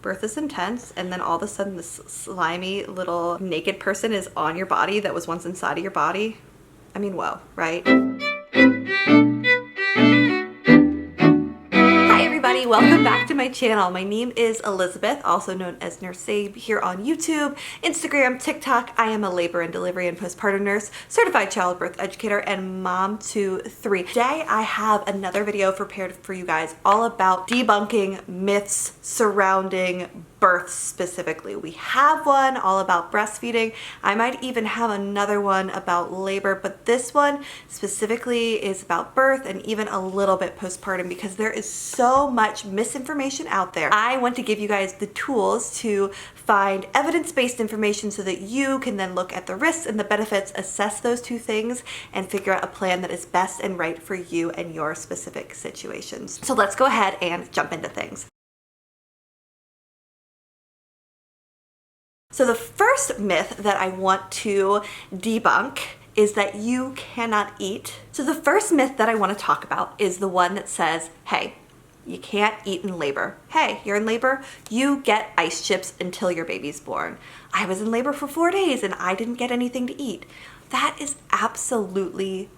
birth is intense, and then all of a sudden this slimy little naked person is on your body that was once inside of your body. I mean, whoa, right? Hi everybody, welcome back to my channel. My name is Elizabeth, also known as Nurse Sabe, here on YouTube, Instagram, TikTok. I am a labor and delivery and postpartum nurse, certified childbirth educator, and mom to 3. Today I have another video prepared for you guys all about debunking myths surrounding birth specifically. We have one all about breastfeeding. I might even have another one about labor, but this one specifically is about birth and even a little bit postpartum because there is so much misinformation out there. I want to give you guys the tools to find evidence-based information so that you can then look at the risks and the benefits, assess those two things, and figure out a plan that is best and right for you and your specific situations. So let's go ahead and jump into things. So the first myth that I want to debunk is that you cannot eat. So the first myth that I want to talk about is the one that says, hey, you can't eat in labor. Hey, you're in labor, you get ice chips until your baby's born. I was in labor for 4 days and I didn't get anything to eat. That is absolutely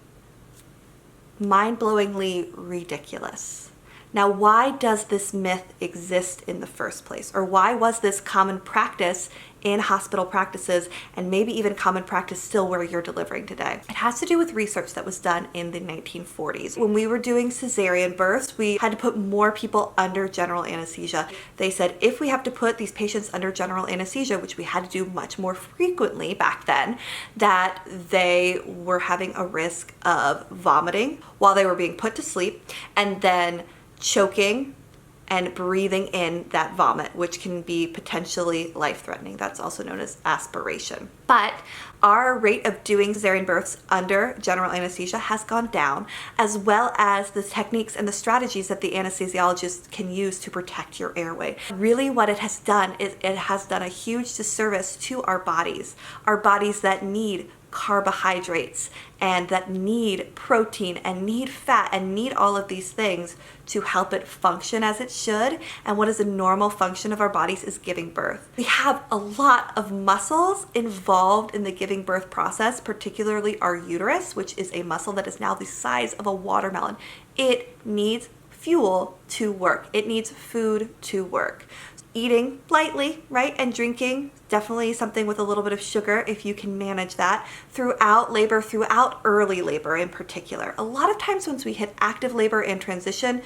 mind-blowingly ridiculous. Now, why does this myth exist in the first place? Or why was this common practice in hospital practices and maybe even common practice still where you're delivering today? It has to do with research that was done in the 1940s. When we were doing cesarean births, we had to put more people under general anesthesia. They said if we have to put these patients under general anesthesia, which we had to do much more frequently back then, that they were having a risk of vomiting while they were being put to sleep and then choking and breathing in that vomit, which can be potentially life-threatening. That's also known as aspiration. But our rate of doing cesarean births under general anesthesia has gone down, as well as the techniques and the strategies that the anesthesiologist can use to protect your airway. Really what it has done is it has done a huge disservice to our bodies that need carbohydrates and that need protein and need fat and need all of these things to help it function as it should. And what is a normal function of our bodies is giving birth. We have a lot of muscles involved in the giving birth process, particularly our uterus, which is a muscle that is now the size of a watermelon. It needs fuel to work. It needs food to work. Eating lightly, right, and drinking, definitely something with a little bit of sugar if you can manage that throughout labor, throughout early labor in particular. A lot of times once we hit active labor and transition,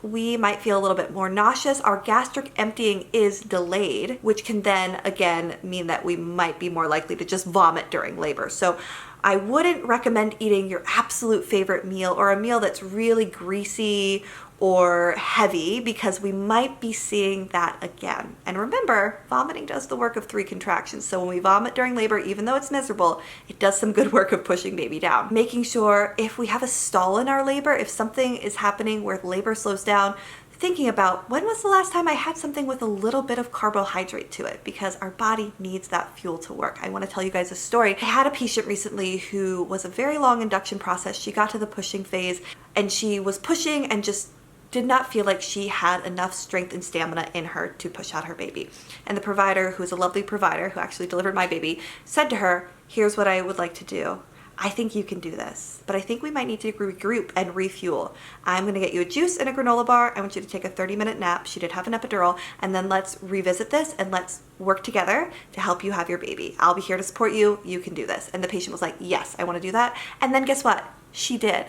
we might feel a little bit more nauseous. Our gastric emptying is delayed, which can then again mean that we might be more likely to just vomit during labor. So I wouldn't recommend eating your absolute favorite meal or a meal that's really greasy or heavy because we might be seeing that again. And remember, vomiting does the work of 3 contractions. So when we vomit during labor, even though it's miserable, it does some good work of pushing baby down. Making sure if we have a stall in our labor, if something is happening where labor slows down, thinking about when was the last time I had something with a little bit of carbohydrate to it, because our body needs that fuel to work. I want to tell you guys a story. I had a patient recently who was a very long induction process. She got to the pushing phase and she was pushing and just did not feel like she had enough strength and stamina in her to push out her baby. And the provider, who's a lovely provider who actually delivered my baby, said to her, here's what I would like to do. I think you can do this, but I think we might need to regroup and refuel. I'm gonna get you a juice and a granola bar. I want you to take a 30-minute nap. She did have an epidural, and then let's revisit this and let's work together to help you have your baby. I'll be here to support you. You can do this. And the patient was like, yes, I wanna do that. And then guess what? She did.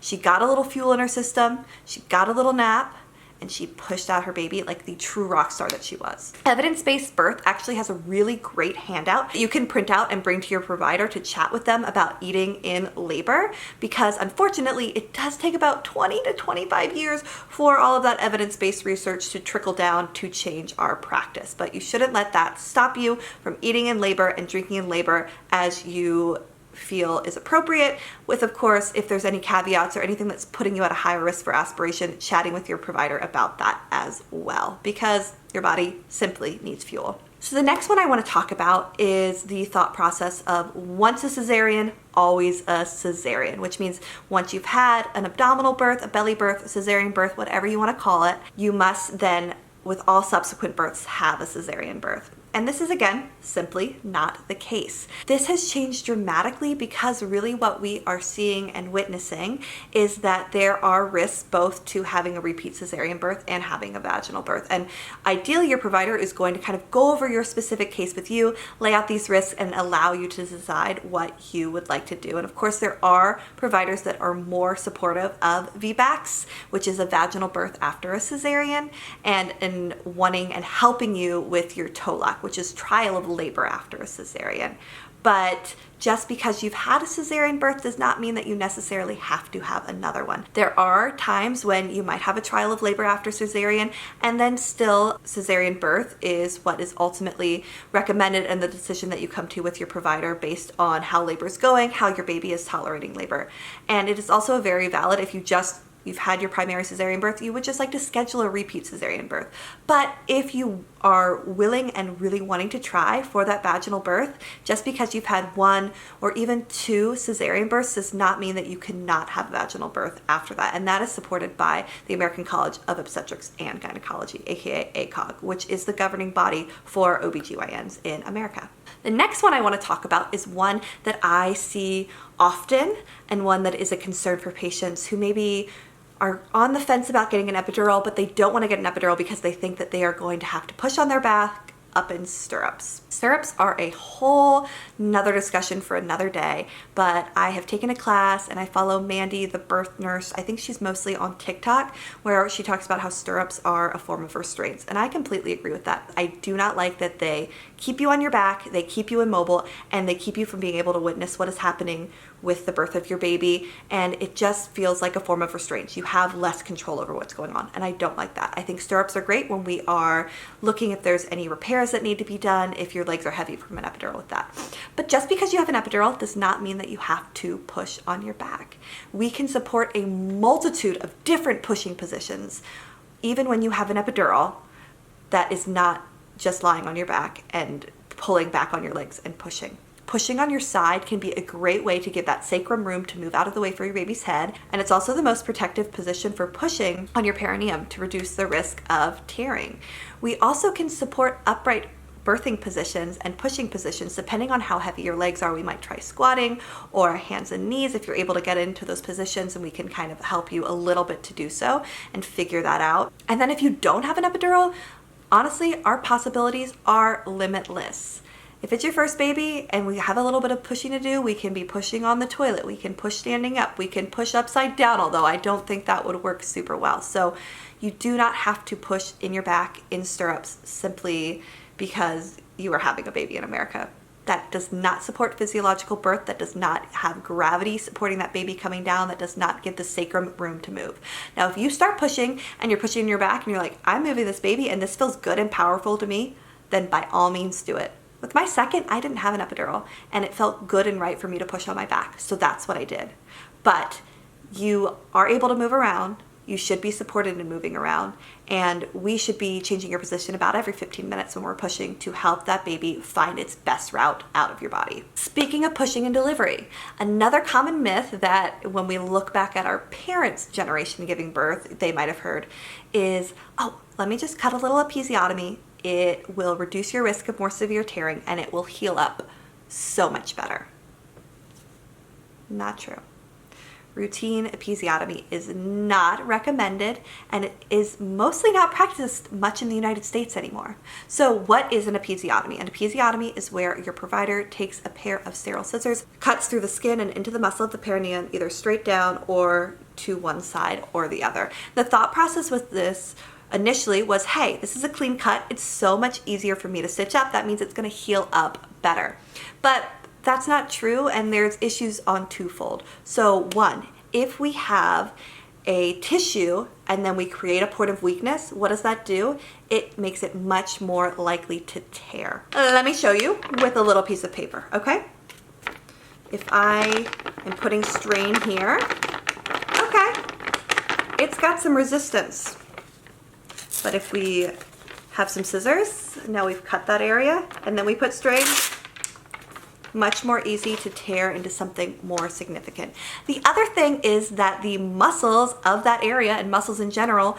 She got a little fuel in her system, she got a little nap, and she pushed out her baby like the true rock star that she was. Evidence-based birth actually has a really great handout that you can print out and bring to your provider to chat with them about eating in labor, because unfortunately it does take about 20 to 25 years for all of that evidence-based research to trickle down to change our practice. But you shouldn't let that stop you from eating in labor and drinking in labor as you feel is appropriate, with, of course, if there's any caveats or anything that's putting you at a higher risk for aspiration, chatting with your provider about that as well, because your body simply needs fuel. So the next one I want to talk about is the thought process of once a cesarean, always a cesarean, which means once you've had an abdominal birth, a belly birth, a cesarean birth, whatever you want to call it, you must then with all subsequent births have a cesarean birth. And this is, again, simply not the case. This has changed dramatically because really what we are seeing and witnessing is that there are risks both to having a repeat cesarean birth and having a vaginal birth. And ideally, your provider is going to kind of go over your specific case with you, lay out these risks, and allow you to decide what you would like to do. And of course, there are providers that are more supportive of VBACs, which is a vaginal birth after a cesarean, and wanting and helping you with your TOLAC, which is trial of labor after a cesarean. But just because you've had a cesarean birth does not mean that you necessarily have to have another one. There are times when you might have a trial of labor after cesarean, and then still cesarean birth is what is ultimately recommended and the decision that you come to with your provider based on how labor is going, how your baby is tolerating labor. And it is also very valid if you've had your primary cesarean birth, you would just like to schedule a repeat cesarean birth. But if you are willing and really wanting to try for that vaginal birth, just because you've had one or even two cesarean births does not mean that you cannot have a vaginal birth after that. And that is supported by the American College of Obstetrics and Gynecology, aka ACOG, which is the governing body for OBGYNs in America. The next one I want to talk about is one that I see often and one that is a concern for patients who maybe are on the fence about getting an epidural, but they don't want to get an epidural because they think that they are going to have to push on their back up in stirrups. Stirrups are a whole nother discussion for another day, but I have taken a class and I follow Mandy, the birth nurse. I think she's mostly on TikTok, where she talks about how stirrups are a form of restraints. And I completely agree with that. I do not like that they keep you on your back, they keep you immobile, and they keep you from being able to witness what is happening with the birth of your baby. And it just feels like a form of restraint. You have less control over what's going on. And I don't like that. I think stirrups are great when we are looking if there's any repairs that need to be done, if your legs are heavy from an epidural with that. But just because you have an epidural does not mean that you have to push on your back. We can support a multitude of different pushing positions, even when you have an epidural, that is not just lying on your back and pulling back on your legs and pushing. Pushing on your side can be a great way to give that sacrum room to move out of the way for your baby's head. And it's also the most protective position for pushing on your perineum to reduce the risk of tearing. We also can support upright birthing positions and pushing positions depending on how heavy your legs are. We might try squatting or hands and knees if you're able to get into those positions, and we can kind of help you a little bit to do so and figure that out. And then if you don't have an epidural, honestly, our possibilities are limitless. If it's your first baby and we have a little bit of pushing to do, we can be pushing on the toilet, we can push standing up, we can push upside down, although I don't think that would work super well. So you do not have to push in your back in stirrups simply because you are having a baby in America. That does not support physiological birth, that does not have gravity supporting that baby coming down, that does not give the sacrum room to move. Now, if you start pushing and you're pushing in your back and you're like, I'm moving this baby and this feels good and powerful to me, then by all means do it. With my second, I didn't have an epidural and it felt good and right for me to push on my back. So that's what I did. But you are able to move around. You should be supported in moving around. And we should be changing your position about every 15 minutes when we're pushing to help that baby find its best route out of your body. Speaking of pushing and delivery, another common myth that when we look back at our parents' generation giving birth, they might have heard is, oh, let me just cut a little episiotomy. It will reduce your risk of more severe tearing and it will heal up so much better. Not true. Routine episiotomy is not recommended and it is mostly not practiced much in the United States anymore. So what is an episiotomy? An episiotomy is where your provider takes a pair of sterile scissors, cuts through the skin and into the muscle of the perineum, either straight down or to one side or the other. The thought process with this initially was, hey, this is a clean cut. It's so much easier for me to stitch up. That means it's going to heal up better. But that's not true, and there's issues on twofold. So one, if we have a tissue and then we create a point of weakness, what does that do? It makes it much more likely to tear. Let me show you with a little piece of paper, okay? If I am putting strain here, okay, it's got some resistance. But if we have some scissors, now we've cut that area, and then we put strain, much more easy to tear into something more significant. The other thing is that the muscles of that area, and muscles in general,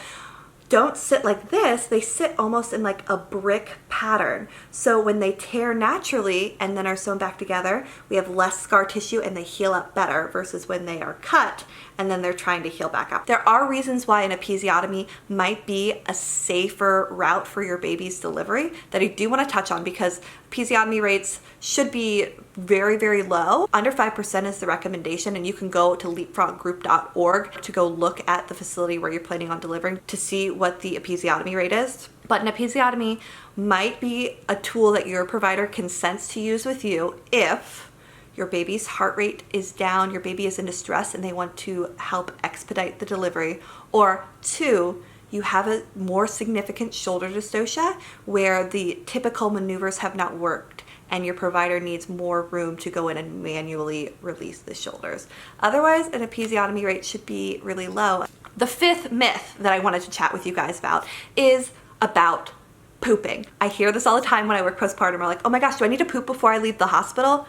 don't sit like this, they sit almost in like a brick pattern. So when they tear naturally and then are sewn back together, we have less scar tissue and they heal up better versus when they are cut and then they're trying to heal back up. There are reasons why an episiotomy might be a safer route for your baby's delivery that I do want to touch on, because episiotomy rates should be very, very low. Under 5% is the recommendation, and you can go to leapfroggroup.org to go look at the facility where you're planning on delivering to see what the episiotomy rate is. But an episiotomy might be a tool that your provider consents to use with you if your baby's heart rate is down, your baby is in distress, and they want to help expedite the delivery, or 2, you have a more significant shoulder dystocia where the typical maneuvers have not worked and your provider needs more room to go in and manually release the shoulders. Otherwise, an episiotomy rate should be really low. The 5th myth that I wanted to chat with you guys about is about pooping. I hear this all the time when I work postpartum. I'm like, oh my gosh, do I need to poop before I leave the hospital?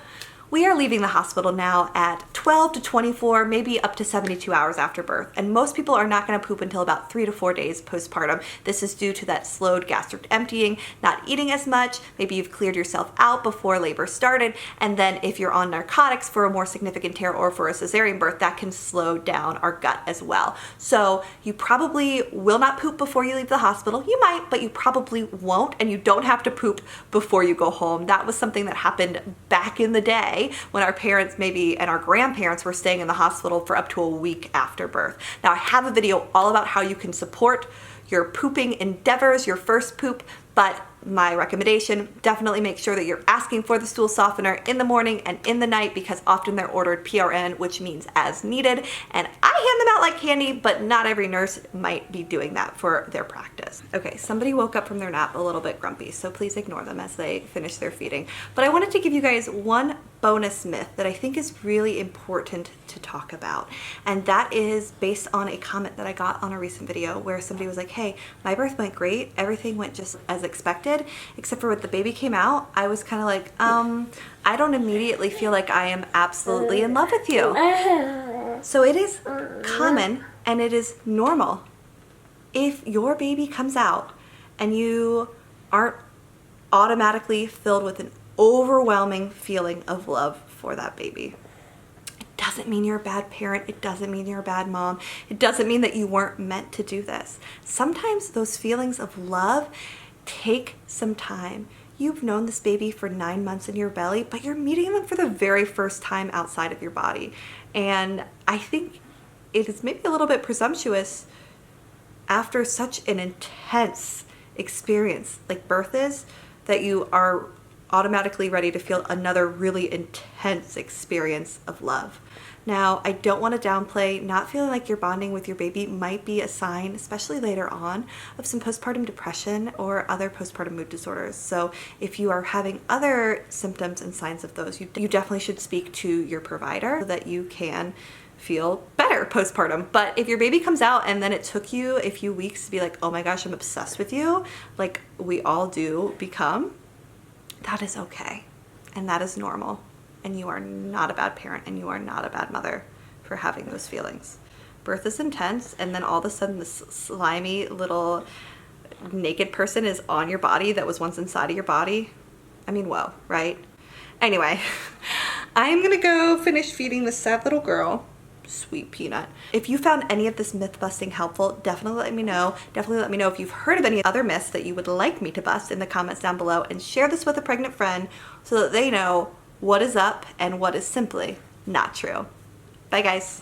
We are leaving the hospital now at 12 to 24, maybe up to 72 hours after birth. And most people are not gonna poop until about 3 to 4 days postpartum. This is due to that slowed gastric emptying, not eating as much. Maybe you've cleared yourself out before labor started. And then if you're on narcotics for a more significant tear or for a cesarean birth, that can slow down our gut as well. So you probably will not poop before you leave the hospital. You might, but you probably won't. And you don't have to poop before you go home. That was something that happened back in the day when our parents maybe and our grandparents were staying in the hospital for up to a week after birth. Now I have a video all about how you can support your pooping endeavors, your first poop, but my recommendation, definitely make sure that you're asking for the stool softener in the morning and in the night, because often they're ordered PRN, which means as needed. And I hand them out like candy, but not every nurse might be doing that for their practice. Okay, somebody woke up from their nap a little bit grumpy, so please ignore them as they finish their feeding. But I wanted to give you guys one bonus myth that I think is really important to talk about. And that is based on a comment that I got on a recent video where somebody was like, hey, my birth went great. Everything went just as expected, except for when the baby came out. I was kind of like, I don't immediately feel like I am absolutely in love with you. So it is common and it is normal if your baby comes out and you aren't automatically filled with an overwhelming feeling of love for that baby. It doesn't mean you're a bad parent. It doesn't mean you're a bad mom. It doesn't mean that you weren't meant to do this. Sometimes those feelings of love take some time. You've known this baby for 9 months in your belly, but you're meeting them for the very first time outside of your body. And I think it is maybe a little bit presumptuous after such an intense experience like birth is, that you are automatically ready to feel another really intense experience of love. Now, I don't want to downplay not feeling like you're bonding with your baby might be a sign, especially later on, of some postpartum depression or other postpartum mood disorders. So if you are having other symptoms and signs of those, you definitely should speak to your provider so that you can feel better postpartum. But if your baby comes out and then it took you a few weeks to be like, oh my gosh, I'm obsessed with you, like we all do become, that is okay. And that is normal. And you are not a bad parent and you are not a bad mother for having those feelings. Birth is intense, and then all of a sudden this slimy little naked person is on your body that was once inside of your body. I mean, whoa, right? Anyway, I'm gonna go finish feeding this sad little girl. Sweet peanut. If you found any of this myth busting helpful, definitely let me know. Definitely let me know if you've heard of any other myths that you would like me to bust in the comments down below, and share this with a pregnant friend so that they know what is up and what is simply not true. Bye guys.